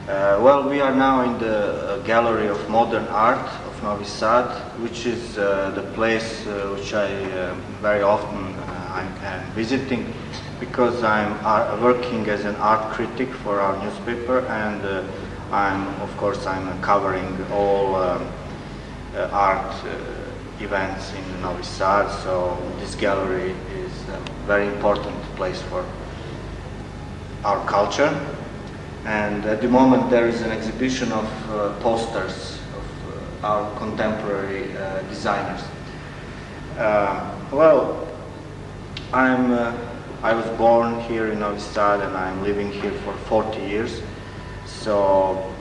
Well, we are now in the Gallery of Modern Art of Novi Sad, which is the place which I very often I'm visiting, because I'm working as an art critic for our newspaper, and of course I'm covering all art events in Novi Sad, so this gallery is a very important place for our culture. And at the moment there is an exhibition of posters of our contemporary designers. Well, I was born here in Novi Sad and I'm living here for 40 years. So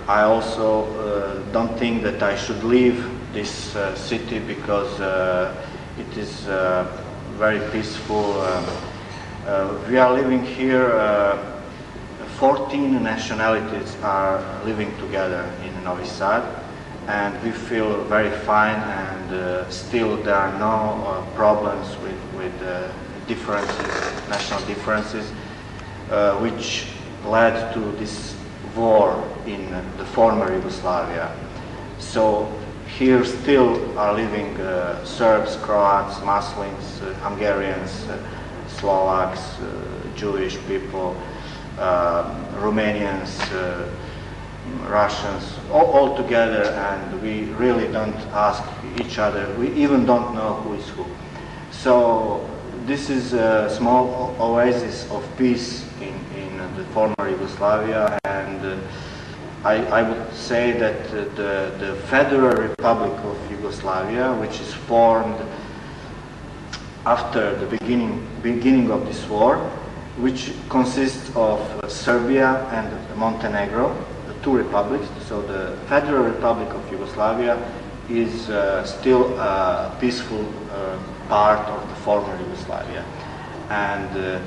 I also don't think that I should leave this city, because it is very peaceful. We are living here. 14 nationalities are living together in Novi Sad, and we feel very fine, and still there are no problems with differences, national differences, which led to this war in the former Yugoslavia. So here still are living Serbs, Croats, Muslims, Hungarians, Slovaks, Jewish people, Romanians, Russians, all together, and we really don't ask each other. We even don't know who is who. So this is a small oasis of peace in the former Yugoslavia, and I would say that the Federal Republic of Yugoslavia, which is formed after the beginning of this war, which consists of Serbia and Montenegro, the two republics. So the Federal Republic of Yugoslavia is still a peaceful part of the former Yugoslavia. And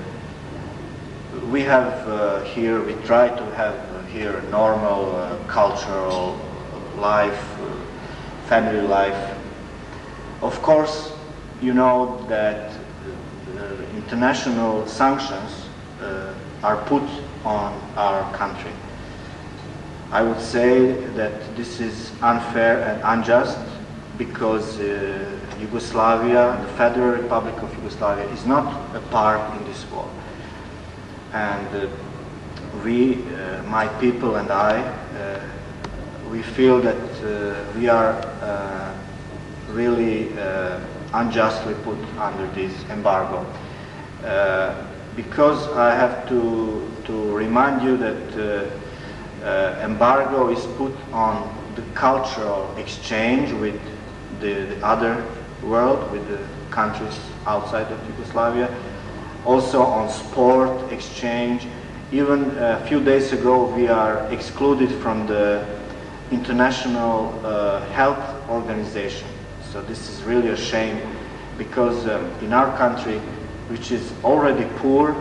we have here, we try to have here a normal cultural life, family life. Of course, you know that international sanctions are put on our country. I would say that this is unfair and unjust, because Yugoslavia, the Federal Republic of Yugoslavia, is not a part in this war. And we, my people and I, we feel that we are really unjustly put under this embargo. Because I have to remind you that embargo is put on the cultural exchange with the other world, with the countries outside of Yugoslavia, also on sport exchange. Even a few days ago we are excluded from the International Health Organization. So this is really a shame, because in our country, which is already poor,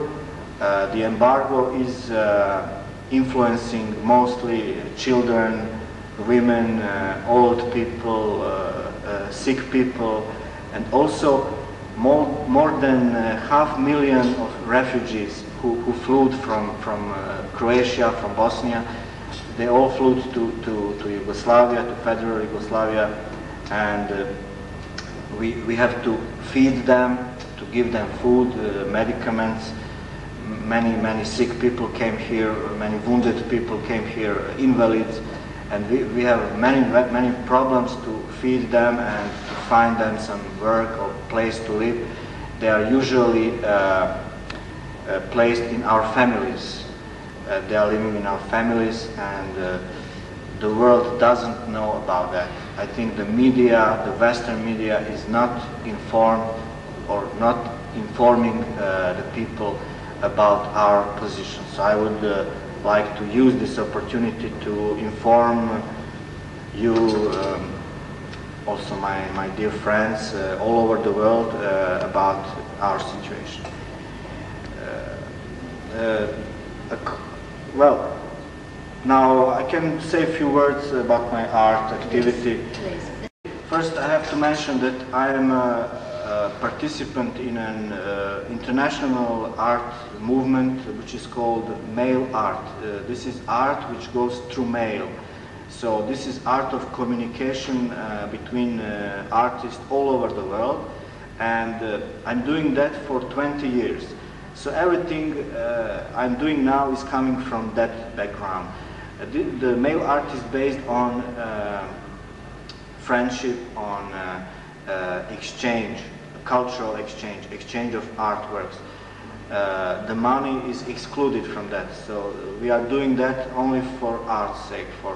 the embargo is influencing mostly children, women, old people, sick people, and also more than 500,000 of refugees who flew from Croatia, from Bosnia. They all flew to Yugoslavia, to Federal Yugoslavia, and we have to feed them, to give them food, medicaments. Many sick people came here, many wounded people came here, invalids, and we have many problems to feed them and to find them some work or place to live. They are usually placed in our families. They are living in our families, and the world doesn't know about that. I think the media, the Western media, is not informed or not informing the people about our position. So I would like to use this opportunity to inform you, also my dear friends all over the world, about our situation. Well, now I can say a few words about my art activity. Please. First, I have to mention that I am participant in an international art movement which is called mail art. This is art which goes through mail. So this is art of communication between artists all over the world, and I'm doing that for 20 years. So everything I'm doing now is coming from that background. The mail art is based on friendship, on exchange, cultural exchange, exchange of artworks. The money is excluded from that, so we are doing that only for art's sake, for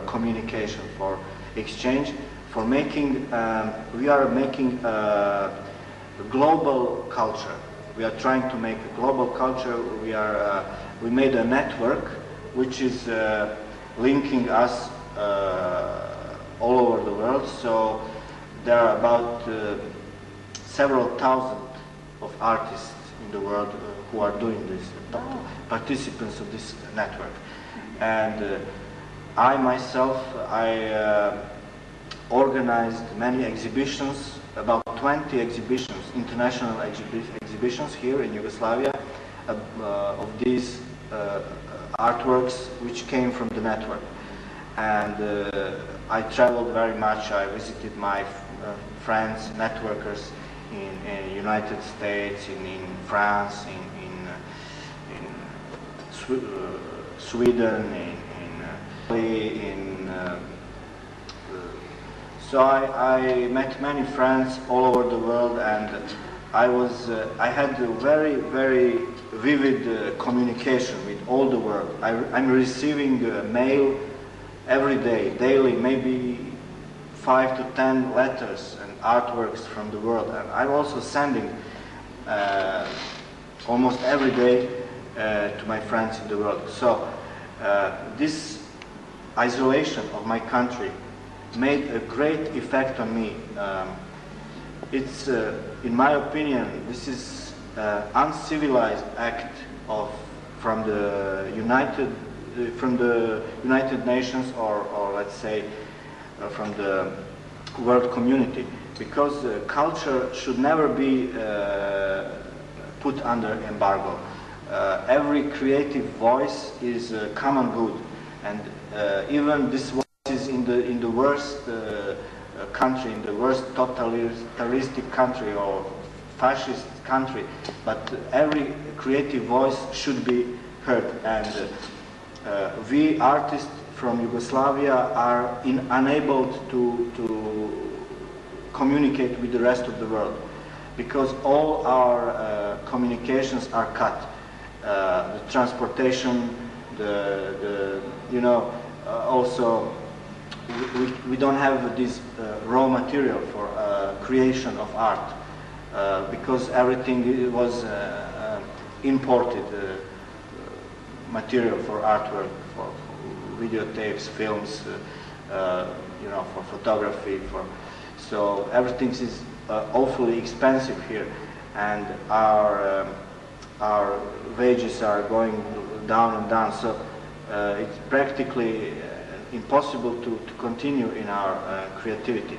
communication, for exchange, for making, we are making a global culture. We are trying to make a global culture. We made a network which is linking us all over the world. So there are about several thousand of artists in the world who are doing this, participants of this network. And I myself, organized many exhibitions, about 20 exhibitions, international exhibitions here in Yugoslavia of these artworks which came from the network. And I traveled very much. I visited my friends, networkers in United States, in France, in Sweden, so I met many friends all over the world, and I had a very, very vivid communication with all the world. I'm receiving mail every day, daily, maybe 5 to 10 letters and artworks from the world, and I'm also sending almost every day to my friends in the world. So this isolation of my country made a great effect on me. It's, in my opinion, this is uncivilized act from the United Nations, or let's say from the world community, because culture should never be put under embargo. Every creative voice is a common good, and even this voice is in the worst country, in the worst totalitarianistic country or fascist country, but every creative voice should be heard. And we artists from Yugoslavia are unable to communicate with the rest of the world, because all our communications are cut. The transportation, also we don't have this raw material for creation of art, because everything was imported material for artwork, for videotapes, films, for photography. So everything is awfully expensive here, and our wages are going down and down. So it's practically impossible to continue in our creativity.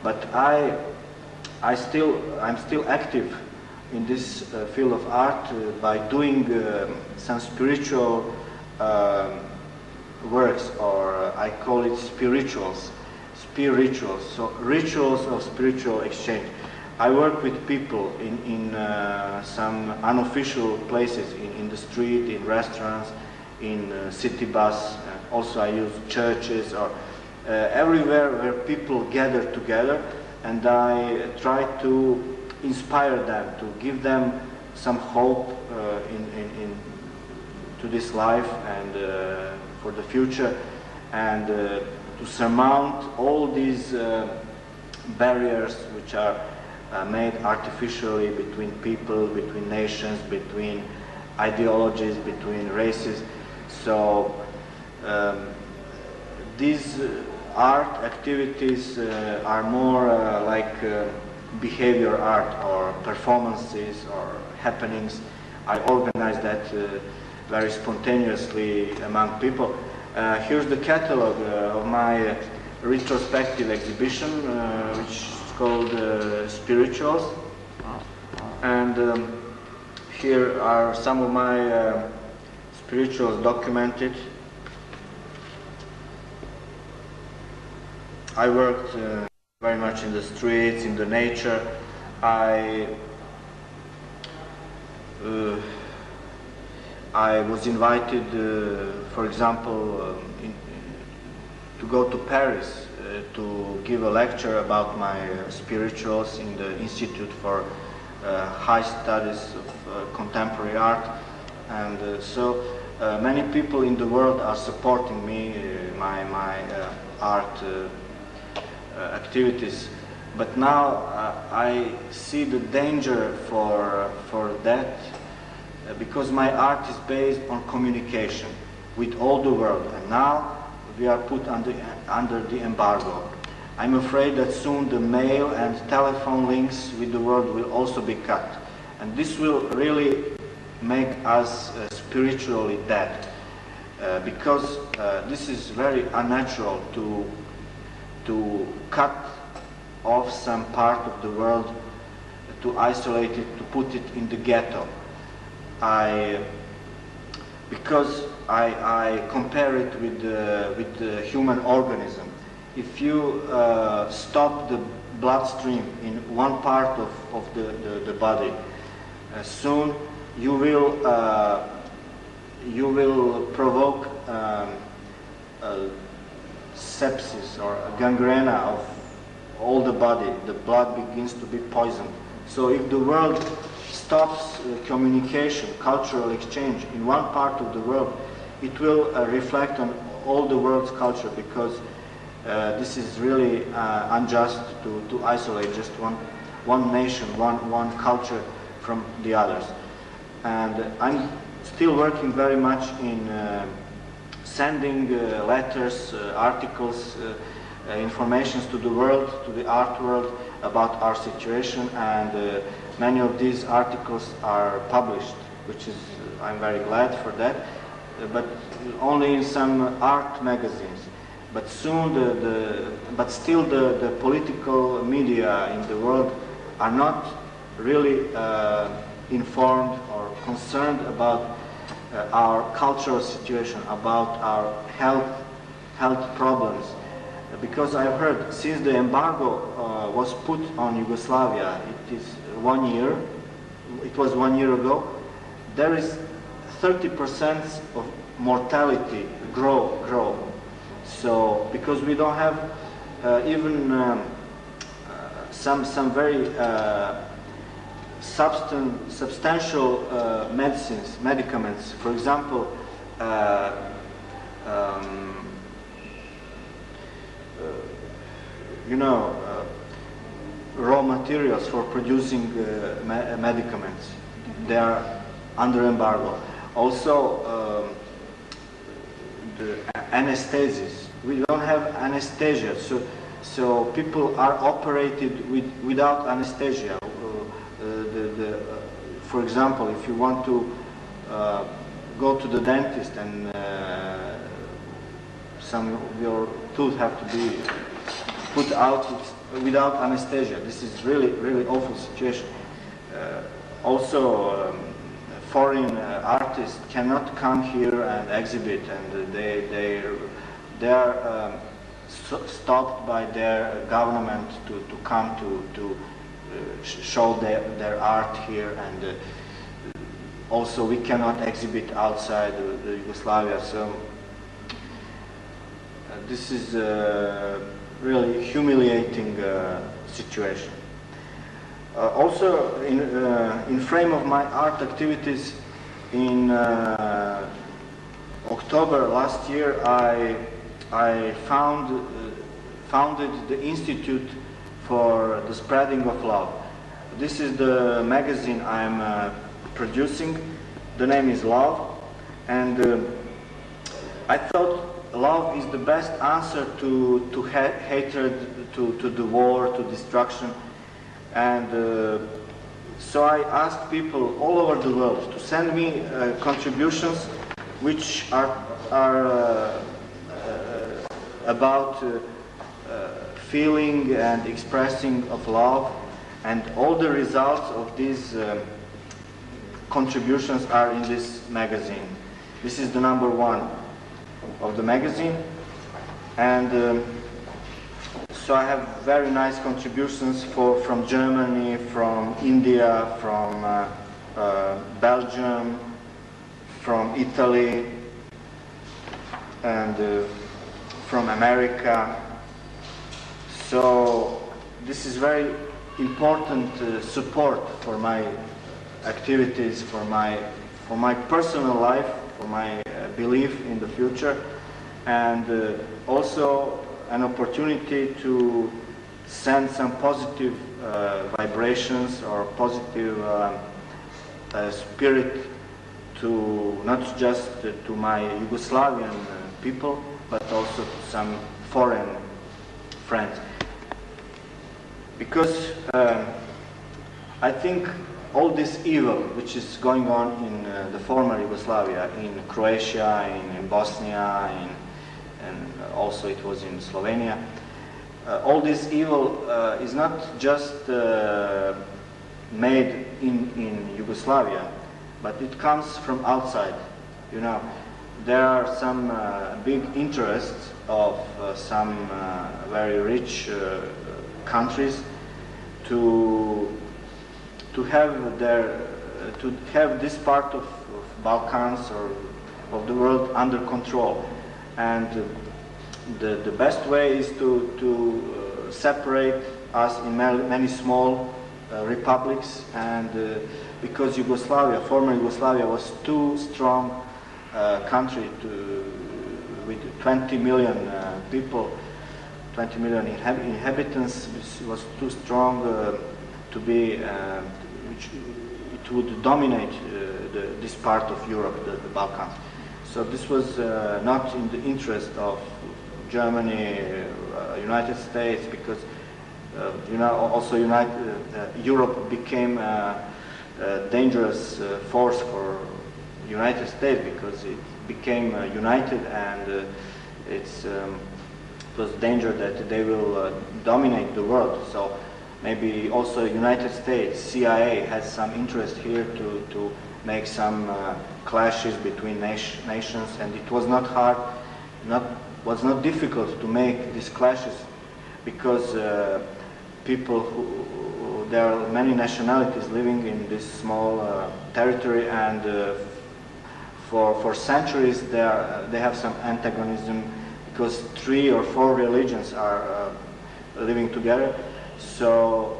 But I'm still active in this field of art by doing some spiritual works, or I call it spirituals. So rituals of spiritual exchange. I work with people in some unofficial places, in the street, in restaurants, in city bus. Also I use churches, or everywhere where people gather together, and I try to inspire them, to give them some hope to this life and for the future, and to surmount all these barriers which are made artificially between people, between nations, between ideologies, between races. So these art activities are more like behavior art, or performances, or happenings. I organize that very spontaneously among people. Here's the catalog of my retrospective exhibition, which called Spirituals, and here are some of my spirituals documented. I worked very much in the streets, in the nature. I was invited, for example, to go to Paris to give a lecture about my spirituals in the Institute for High Studies of Contemporary Art, and so many people in the world are supporting me, my art activities. But now I see the danger for that, because my art is based on communication with all the world, and now we are put under the embargo. I'm afraid that soon the mail and telephone links with the world will also be cut, and this will really make us spiritually dead, because this is very unnatural to cut off some part of the world, to isolate it, to put it in the ghetto. Because I compare it with the human organism. If you stop the bloodstream in one part of the body, soon you will provoke sepsis or gangrena of all the body. The blood begins to be poisoned. So if the world stops communication, cultural exchange in one part of the world, it will reflect on all the world's culture, because this is really unjust to isolate just one nation, one culture from the others. And I'm still working very much in sending letters, articles, informations to the world, to the art world about our situation, and many of these articles are published, which is, I'm very glad for that, but only in some art magazines. But soon but still the political media in the world are not really informed or concerned about our cultural situation, about our health problems. Because I've heard, since the embargo was put on Yugoslavia, it was 1 year ago, there is 30% of mortality grow. So, because we don't have even some very substantial medicaments. For example, raw materials for producing medicaments, they are under embargo. Also, the anesthesias. We don't have anesthesia, so people are operated without anesthesia. For example, if you want to go to the dentist and some of your tooth have to be put out without anesthesia. This is really awful situation. Also, foreign artists cannot come here and exhibit, and they are stopped by their government to come to show their art here, and also we cannot exhibit outside the Yugoslavia. So this is really humiliating situation. Also, in frame of my art activities, in October last year, I founded the Institute for the Spreading of Love. This is the magazine I'm producing. The name is Love, and I thought love is the best answer to hatred, to the war, to destruction. And so I asked people all over the world to send me contributions which are about feeling and expressing of love, and all the results of these contributions are in this magazine. This is the #1 of the magazine, and so I have very nice contributions from Germany, from India, from Belgium, from Italy, and from America. So this is very important support for my activities, for my personal life, for my belief in the future, and also an opportunity to send some positive vibrations or positive spirit to not just to my Yugoslavian people, but also to some foreign friends. Because I think all this evil which is going on in the former Yugoslavia, in Croatia, in Bosnia, and also it was in Slovenia, all this evil is not just made in Yugoslavia, but it comes from outside. You know, there are some big interests of some very rich countries to have this part of Balkans or of the world under control, and the best way is to separate us in many small republics, and because Yugoslavia, former Yugoslavia, was too strong country with 20 million people, 20 million inhabitants, was too strong to be, it would dominate this part of Europe, the Balkans. So this was not in the interest of Germany, United States, because you know, also Europe became a dangerous force for United States, because it became united, and it was danger that they will dominate the world. So maybe also United States, CIA has some interest here to make some clashes between nations, and it was not hard, was not difficult to make these clashes, because there are many nationalities living in this small territory, and for centuries they have some antagonism, because 3 or 4 religions are living together. So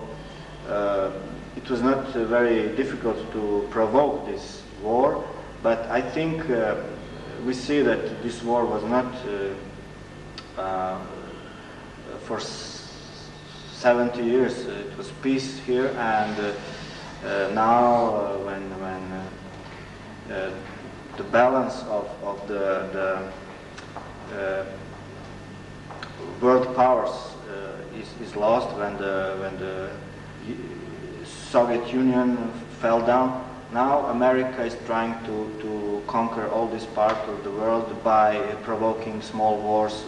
it was not very difficult to provoke this war, but I think we see that this war was not for 70 years. It was peace here, and now when the balance of the world powers is lost, when the Soviet Union fell down, now America is trying to conquer all this part of the world by provoking small wars,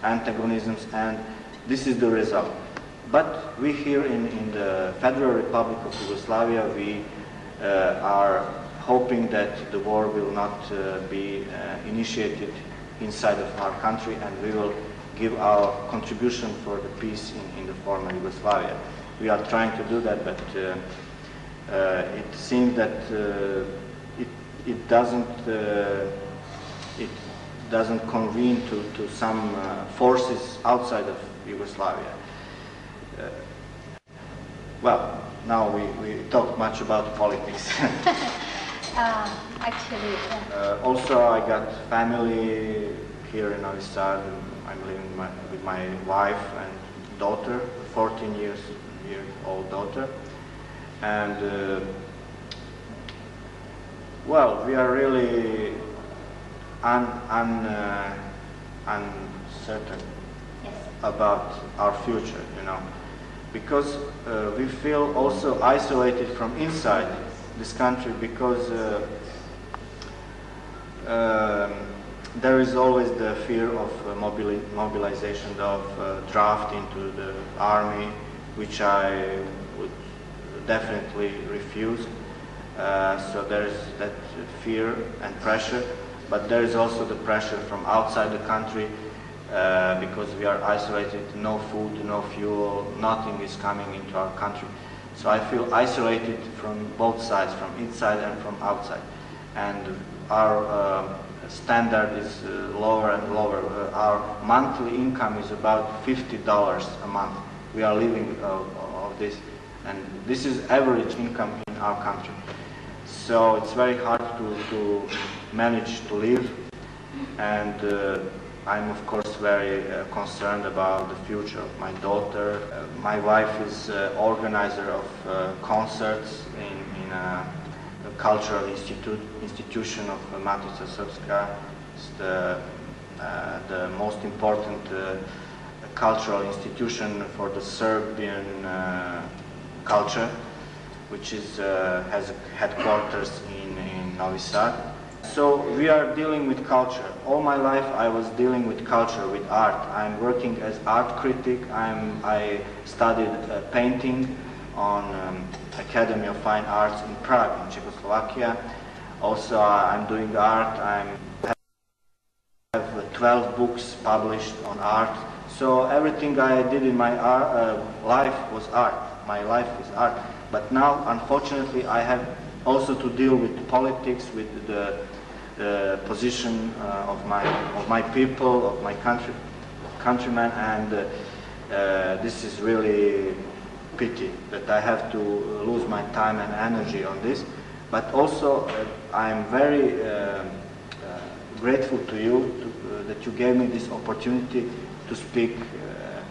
antagonisms, and this is the result. But we here in the Federal Republic of Yugoslavia, we are hoping that the war will not be initiated inside of our country, and we will give our contribution for the peace in the former Yugoslavia. We are trying to do that, but it seems that it doesn't convene to some forces outside of Yugoslavia. Well, now we talked much about politics. Actually, also, I got family here in Novi Sad. I'm living with my wife and daughter, 14-year-old daughter, and well, we are really uncertain about our future, you know, because we feel also isolated from inside this country, because there is always the fear of mobilization of draft into the army, which I would definitely refuse. So there is that fear and pressure, but there is also the pressure from outside the country because we are isolated, no food, no fuel, nothing is coming into our country. So I feel isolated from both sides, from inside and from outside. And our standard is lower and lower. Our monthly income is about $50 a month. We are living of this, and this is average income in our country. So it's very hard to manage to live, and I'm of course very concerned about the future of my daughter. My wife is organizer of concerts in a cultural institution of Matica Srpska. It's the most important cultural institution for the Serbian culture, which is, has headquarters in Novi Sad. So we are dealing with culture. All my life I was dealing with culture, with art. I'm working as art critic. I studied painting on Academy of Fine Arts in Prague, in Czechoslovakia. Also I'm doing art. I have 12 books published on art. So everything I did in my life was art. My life is art. But now, unfortunately, I have also to deal with politics, with the position of my people, of my countrymen, and this is really pity that I have to lose my time and energy on this. But also, I'm very grateful to you that you gave me this opportunity to speak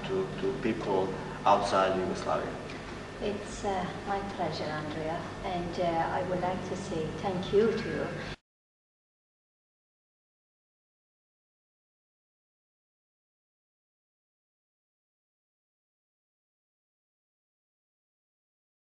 to people outside Yugoslavia. It's my pleasure, Andrea, and I would like to say thank you to you.